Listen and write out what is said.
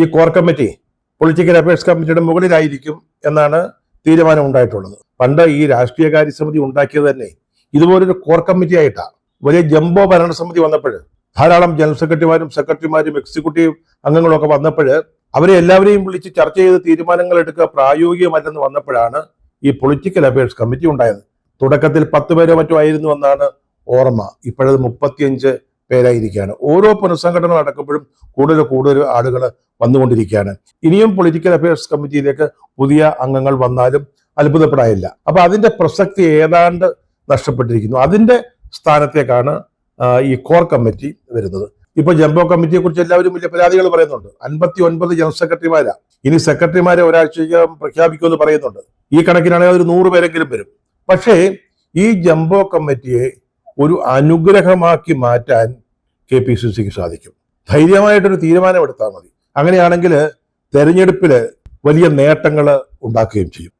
ഈ core committee political affairs കമ്മിറ്റിയുടെ മുകളിലായിരിക്കും എന്നാണ് തീരുമാനം ഉണ്ടായിട്ടുള്ളത്. പണ്ട് ഈ രാഷ്ട്രീയകാര്യ സമിതി ഉണ്ടാക്കിയത് തന്നെ ഇതുപോലൊരു കോർ കമ്മിറ്റി ആയിട്ടാണ്. വലിയ ജംബോ ഭരണസമിതി വന്നപ്പോൾ ധാരാളം ജനറൽ സെക്രട്ടറിമാരും എക്സിക്യൂട്ടീവ് അംഗങ്ങളും ഒക്കെ വന്നപ്പോൾ അവരെ എല്ലാവരെയും വിളിച്ച് ചർച്ച ചെയ്ത് തീരുമാനങ്ങൾ എടുക്കുക പ്രായോഗികമല്ലെന്ന് വന്നപ്പോഴാണ് ഈ പൊളിറ്റിക്കൽ അഫയേഴ്സ് കമ്മിറ്റി ഉണ്ടായത്. തുടക്കത്തിൽ 10 പേരോ മറ്റോ ആയിരുന്നു എന്നാണ് ഓർമ്മ. ഇപ്പോഴത് 35 പേരായിരിക്കുകയാണ്. ഓരോ പുനഃസംഘടന നടക്കുമ്പോഴും കൂടുതൽ ആളുകൾ വന്നുകൊണ്ടിരിക്കുകയാണ്. ഇനിയും പൊളിറ്റിക്കൽ അഫയേഴ്സ് കമ്മിറ്റിയിലേക്ക് പുതിയ അംഗങ്ങൾ വന്നാലും അത്ഭുതപ്പെടാനില്ല. അപ്പൊ അതിന്റെ പ്രസക്തി ഏതാണ്ട് നഷ്ടപ്പെട്ടിരിക്കുന്നു. അതിന്റെ സ്ഥാനത്തേക്കാണ് ഈ കോർ കമ്മിറ്റി വരുന്നത്. ഇപ്പൊ ജംബോ കമ്മിറ്റിയെ കുറിച്ച് എല്ലാവരും വലിയ പരാതികൾ പറയുന്നുണ്ട്. 59 ജനറൽ സെക്രട്ടറിമാരാ. ഇനി സെക്രട്ടറിമാരെ ഒരാഴ്ചയ്ക്കകം പ്രഖ്യാപിക്കുമെന്ന് പറയുന്നുണ്ട്. ഈ കണക്കിനാണെങ്കിൽ ഒരു 100 പേരെങ്കിലും വരും. പക്ഷേ ഈ ജംബോ കമ്മിറ്റിയെ ഒരു അനുഗ്രഹമാക്കി മാറ്റാൻ KPCCക്ക് സാധിക്കും. ധൈര്യമായിട്ടൊരു തീരുമാനമെടുത്താൽ മതി. അങ്ങനെയാണെങ്കിൽ തെരഞ്ഞെടുപ്പിൽ വലിയ നേട്ടങ്ങൾ ഉണ്ടാക്കുകയും ചെയ്യും.